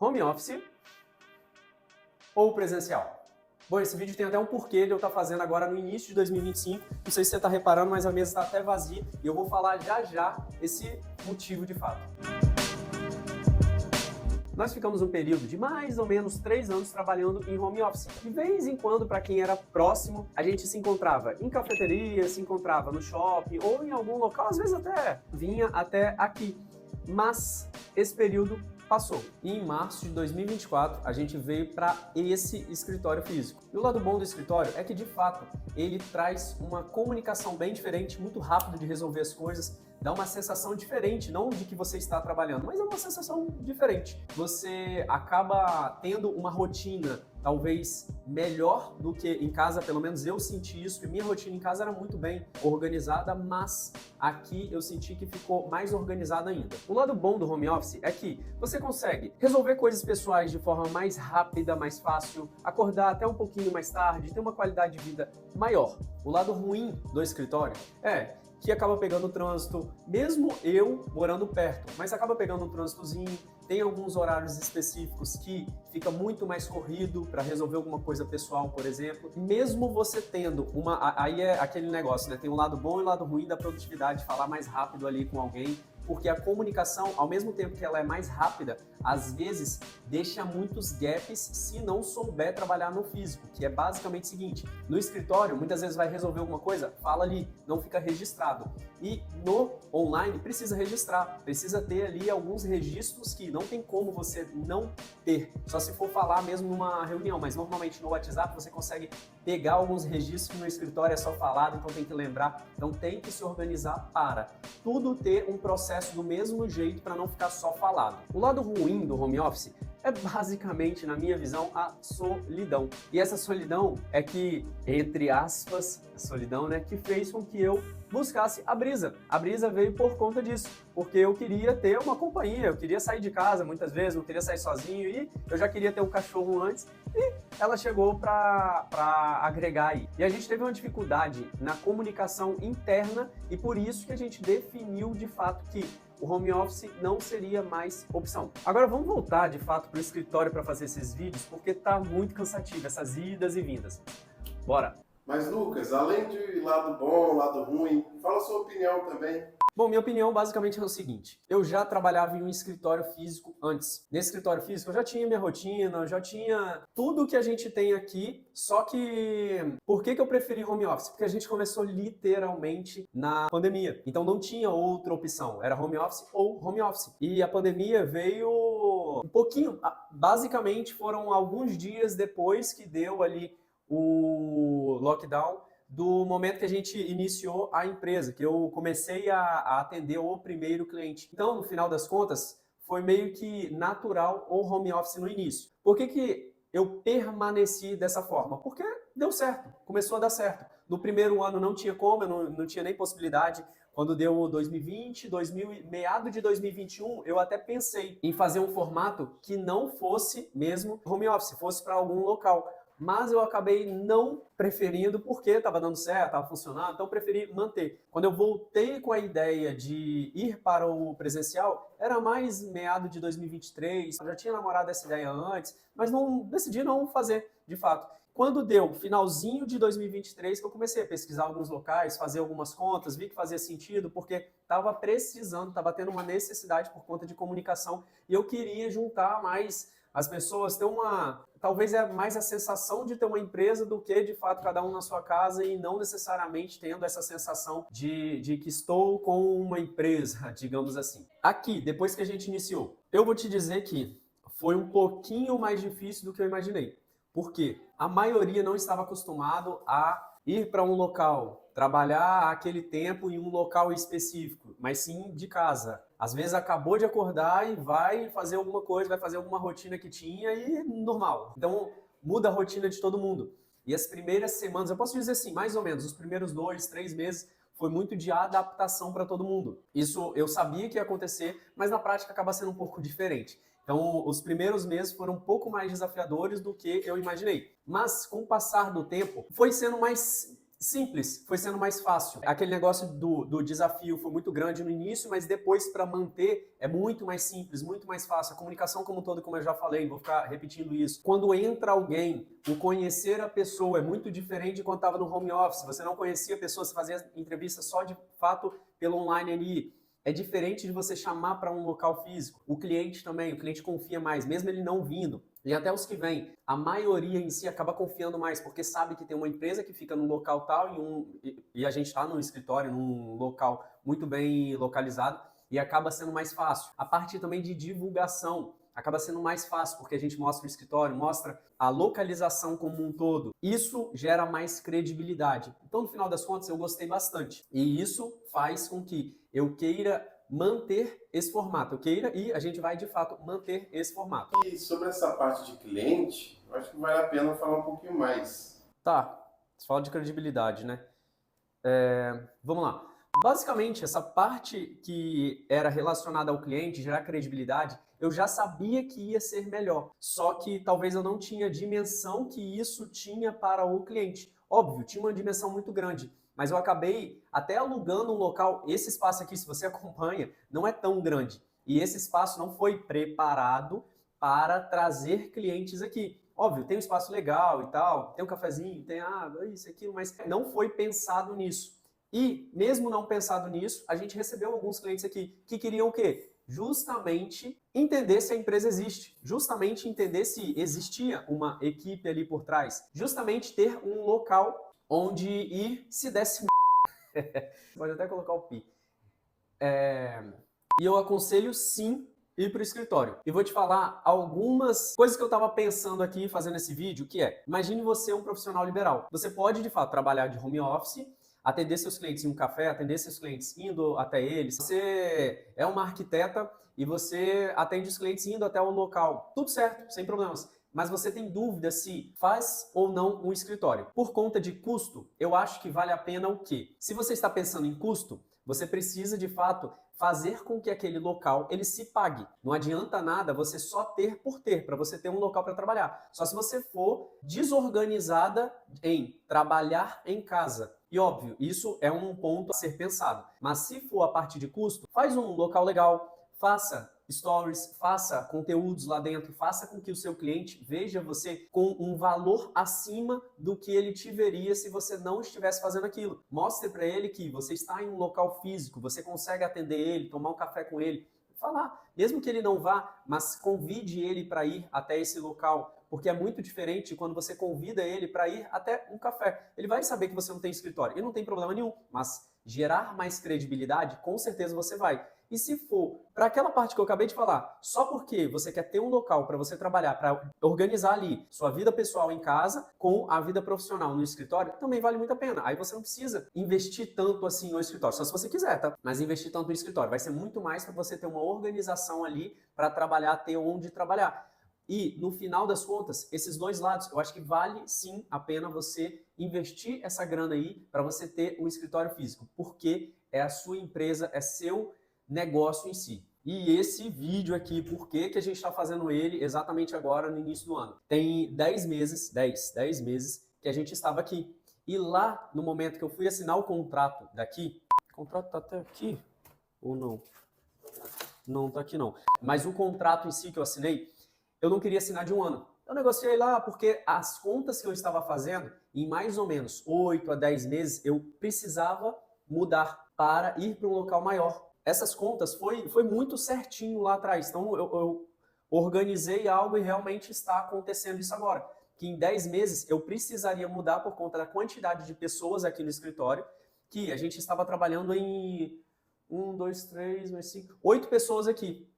Home office ou presencial? Bom, esse vídeo tem até um porquê de eu estar fazendo agora no início de 2025. Não sei se você está reparando, mas a mesa está até vazia e eu vou falar já já esse motivo de fato. Nós ficamos um período de mais ou menos 3 anos trabalhando em home office. De vez em quando, para quem era próximo, a gente se encontrava em cafeteria, se encontrava no shopping ou em algum local, às vezes até vinha até aqui. Mas esse período passou. E em março de 2024, a gente veio para esse escritório físico. E o lado bom do escritório é que, de fato, ele traz uma comunicação bem diferente, muito rápido de resolver as coisas, dá uma sensação diferente, não de que você está trabalhando, mas é uma sensação diferente. Você acaba tendo uma rotina talvez melhor do que em casa, pelo menos eu senti isso, e minha rotina em casa era muito bem organizada, mas aqui eu senti que ficou mais organizada ainda. O lado bom do home office é que você consegue resolver coisas pessoais de forma mais rápida, mais fácil, acordar até um pouquinho mais tarde, ter uma qualidade de vida maior. O lado ruim do escritório é que acaba pegando o trânsito, mesmo eu morando perto, mas acaba pegando um trânsitozinho, tem alguns horários específicos que fica muito mais corrido para resolver alguma coisa pessoal, por exemplo. Mesmo você tendo aí é aquele negócio, né? Tem um lado bom e um lado ruim da produtividade, falar mais rápido ali com alguém, porque a comunicação, ao mesmo tempo que ela é mais rápida, às vezes deixa muitos gaps se não souber trabalhar no físico, que é basicamente o seguinte: no escritório, muitas vezes vai resolver alguma coisa, fala ali, não fica registrado. E no online precisa registrar, precisa ter ali alguns registros que não tem como você não ter, só se for falar mesmo numa reunião, mas normalmente no WhatsApp você consegue pegar alguns registros que no escritório é só falado, então tem que lembrar, então tem que se organizar para tudo ter um processo do mesmo jeito para não ficar só falado. O lado ruim do home office é basicamente, na minha visão, a solidão. E essa solidão é que, entre aspas, a solidão, né, que fez com que eu buscasse a Brisa. A Brisa veio por conta disso, porque eu queria ter uma companhia, eu queria sair de casa muitas vezes, não queria sair sozinho e eu já queria ter um cachorro antes e ela chegou para agregar aí. E a gente teve uma dificuldade na comunicação interna e por isso que a gente definiu de fato que o home office não seria mais opção. Agora vamos voltar de fato para o escritório para fazer esses vídeos, porque tá muito cansativo essas idas e vindas. Bora! Mas Lucas, além de lado bom, lado ruim, fala a sua opinião também. Bom, minha opinião basicamente é o seguinte: eu já trabalhava em um escritório físico antes. Nesse escritório físico eu já tinha minha rotina, eu já tinha tudo que a gente tem aqui, só que por que eu preferi home office? Porque a gente começou literalmente na pandemia, então não tinha outra opção, era home office ou home office. E a pandemia veio um pouquinho, basicamente foram alguns dias depois que deu ali o lockdown, do momento que a gente iniciou a empresa, que eu comecei a atender o primeiro cliente. Então, no final das contas, foi meio que natural o home office no início. Por que eu permaneci dessa forma? Porque deu certo, começou a dar certo. No primeiro ano não tinha como, eu não tinha nem possibilidade. Quando deu 2020, meado de 2021, eu até pensei em fazer um formato que não fosse mesmo home office, fosse para algum local. Mas eu acabei não preferindo porque estava dando certo, estava funcionando, então eu preferi manter. Quando eu voltei com a ideia de ir para o presencial, era mais meado de 2023, eu já tinha namorado essa ideia antes, mas decidi não fazer, de fato. Quando deu finalzinho de 2023, que eu comecei a pesquisar alguns locais, fazer algumas contas, vi que fazia sentido, porque estava precisando, estava tendo uma necessidade por conta de comunicação, e eu queria juntar mais as pessoas, ter talvez é mais a sensação de ter uma empresa do que, de fato, cada um na sua casa e não necessariamente tendo essa sensação de que estou com uma empresa, digamos assim. Aqui, depois que a gente iniciou, eu vou te dizer que foi um pouquinho mais difícil do que eu imaginei. Porque a maioria não estava acostumado a ir para um local, trabalhar aquele tempo em um local específico, mas sim de casa. Às vezes acabou de acordar e vai fazer alguma coisa, vai fazer alguma rotina que tinha e normal. Então muda a rotina de todo mundo. E as primeiras semanas, eu posso dizer assim, mais ou menos, os primeiros 2, 3 meses, foi muito de adaptação para todo mundo. Isso eu sabia que ia acontecer, mas na prática acaba sendo um pouco diferente. Então, os primeiros meses foram um pouco mais desafiadores do que eu imaginei. Mas, com o passar do tempo, foi sendo mais simples, foi sendo mais fácil. Aquele negócio do desafio foi muito grande no início, mas depois para manter é muito mais simples, muito mais fácil. A comunicação como um todo, como eu já falei, vou ficar repetindo isso. Quando entra alguém, o conhecer a pessoa é muito diferente de quando estava no home office. Você não conhecia a pessoa, você fazia entrevista só de fato pelo online ali. É diferente de você chamar para um local físico. O cliente também, o cliente confia mais, mesmo ele não vindo. E até os que vêm, a maioria em si acaba confiando mais, porque sabe que tem uma empresa que fica num local tal e a gente está num escritório, num local muito bem localizado e acaba sendo mais fácil. A parte também de divulgação acaba sendo mais fácil, porque a gente mostra o escritório, mostra a localização como um todo. Isso gera mais credibilidade. Então, no final das contas, eu gostei bastante. E isso faz com que eu queira manter esse formato. Eu queira e a gente vai, de fato, manter esse formato. E sobre essa parte de cliente, eu acho que vale a pena falar um pouquinho mais. Tá, você fala de credibilidade, né? Vamos lá. Basicamente, essa parte que era relacionada ao cliente, gerar credibilidade, eu já sabia que ia ser melhor. Só que talvez eu não tinha a dimensão que isso tinha para o cliente. Óbvio, tinha uma dimensão muito grande, mas eu acabei até alugando um local. Esse espaço aqui, se você acompanha, não é tão grande. E esse espaço não foi preparado para trazer clientes aqui. Óbvio, tem um espaço legal e tal, tem um cafezinho, tem isso, aquilo, mas não foi pensado nisso. E, mesmo não pensado nisso, a gente recebeu alguns clientes aqui que queriam o quê? Justamente entender se a empresa existe, justamente entender se existia uma equipe ali por trás, justamente ter um local onde ir se desse pode até colocar o pi. E eu aconselho sim ir para o escritório. E vou te falar algumas coisas que eu estava pensando aqui fazendo esse vídeo, que é, imagine você um profissional liberal. Você pode, de fato, trabalhar de home office, atender seus clientes em um café, atender seus clientes indo até eles. Você é uma arquiteta e você atende os clientes indo até o local. Tudo certo, sem problemas. Mas você tem dúvida se faz ou não um escritório. Por conta de custo, eu acho que vale a pena o quê? Se você está pensando em custo, você precisa, de fato, fazer com que aquele local ele se pague. Não adianta nada você só ter por ter, para você ter um local para trabalhar. Só se você for desorganizada em trabalhar em casa. E óbvio, isso é um ponto a ser pensado. Mas se for a parte de custo, faz um local legal, faça stories, faça conteúdos lá dentro, faça com que o seu cliente veja você com um valor acima do que ele te veria se você não estivesse fazendo aquilo. Mostre para ele que você está em um local físico, você consegue atender ele, tomar um café com ele, falar, mesmo que ele não vá, mas convide ele para ir até esse local, porque é muito diferente quando você convida ele para ir até um café. Ele vai saber que você não tem escritório, e não tem problema nenhum, mas gerar mais credibilidade, com certeza você vai. E se for para aquela parte que eu acabei de falar, só porque você quer ter um local para você trabalhar, para organizar ali sua vida pessoal em casa com a vida profissional no escritório, também vale muito a pena. Aí você não precisa investir tanto assim no escritório, só se você quiser, tá? Mas investir tanto no escritório vai ser muito mais para você ter uma organização ali para trabalhar, ter onde trabalhar. E, no final das contas, esses dois lados, eu acho que vale sim a pena você investir essa grana aí para você ter um escritório físico, porque é a sua empresa, é seu negócio em si. E esse vídeo aqui, por que a gente está fazendo ele exatamente agora no início do ano? Tem 10 meses, 10 meses que a gente estava aqui. E lá, no momento que eu fui assinar o contrato daqui, o contrato tá até aqui ou não? Não tá aqui não. Mas o contrato em si que eu assinei, eu não queria assinar de um ano. Eu negociei lá porque as contas que eu estava fazendo, em mais ou menos 8 a 10 meses, eu precisava mudar para ir para um local maior. Essas contas foi muito certinho lá atrás. Então eu organizei algo e realmente está acontecendo isso agora. Que em 10 meses eu precisaria mudar por conta da quantidade de pessoas aqui no escritório, que a gente estava trabalhando em 1, 2, 3, 5, 8 pessoas aqui.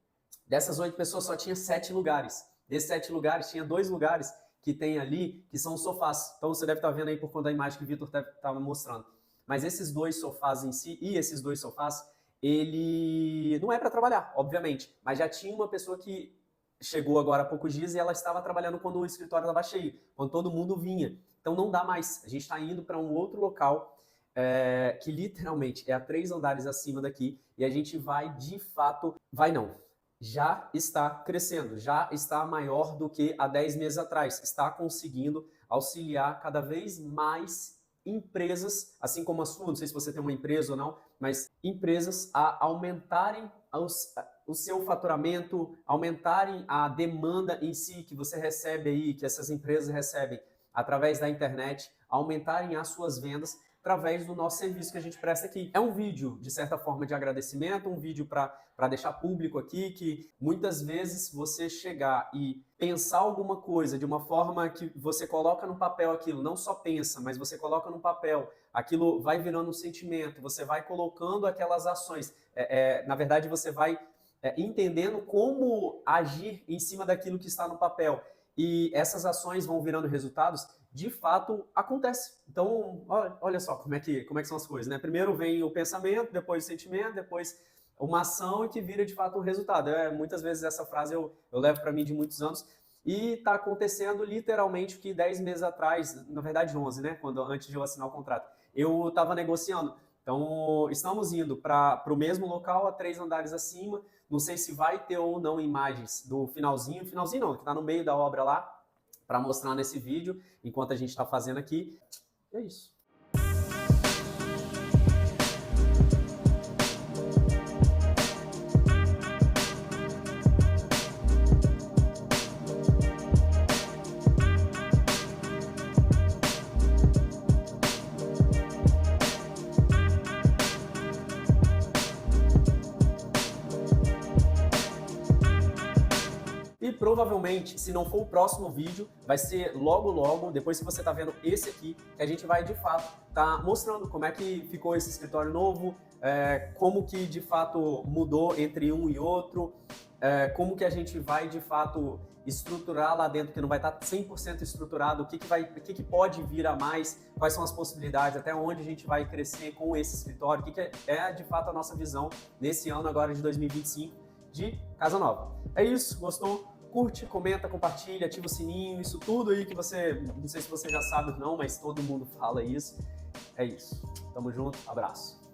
Dessas 8 pessoas só tinha 7 lugares. Desses 7 lugares, tinha 2 lugares que tem ali, que são os sofás. Então você deve estar vendo aí por conta da imagem que o Vitor estava mostrando. Mas esses 2 sofás em si, e esses 2 sofás, ele não é para trabalhar, obviamente. Mas já tinha uma pessoa que chegou agora há poucos dias e ela estava trabalhando quando o escritório estava cheio, quando todo mundo vinha. Então não dá mais. A gente está indo para um outro local que literalmente é a 3 andares acima daqui e a gente vai de fato... Vai não. Já está crescendo, já está maior do que há 10 meses atrás, está conseguindo auxiliar cada vez mais empresas, assim como a sua, não sei se você tem uma empresa ou não, mas empresas a aumentarem o seu faturamento, aumentarem a demanda em si que você recebe aí, que essas empresas recebem através da internet, aumentarem as suas vendas através do nosso serviço que a gente presta aqui. É um vídeo, de certa forma, de agradecimento, um vídeo para deixar público aqui que muitas vezes você chegar e pensar alguma coisa de uma forma que você coloca no papel aquilo, não só pensa, mas você coloca no papel, aquilo vai virando um sentimento, você vai colocando aquelas ações. Na verdade, você vai entendendo como agir em cima daquilo que está no papel. E essas ações vão virando resultados, de fato acontece. Então, olha só como é que são as coisas, né? Primeiro vem o pensamento, depois o sentimento, depois uma ação que vira de fato um resultado. Muitas vezes essa frase eu levo para mim de muitos anos e está acontecendo literalmente que 10 meses atrás, na verdade 11, né? Antes de eu assinar o contrato, eu estava negociando. Então, estamos indo para o mesmo local, a 3 andares acima. Não sei se vai ter ou não imagens do finalzinho não, que está no meio da obra lá, para mostrar nesse vídeo, enquanto a gente está fazendo aqui. É isso. E provavelmente, se não for o próximo vídeo, vai ser logo, depois que você está vendo esse aqui, que a gente vai de fato tá mostrando como é que ficou esse escritório novo, como que de fato mudou entre um e outro, como que a gente vai de fato estruturar lá dentro, que não vai estar 100% estruturado, o que pode vir a mais, quais são as possibilidades, até onde a gente vai crescer com esse escritório, o que é de fato a nossa visão nesse ano agora de 2025 de Casa Nova. É isso, gostou? Curte, comenta, compartilha, ativa o sininho, isso tudo aí que você, não sei se você já sabe ou não, mas todo mundo fala isso. É isso. Tamo junto, abraço.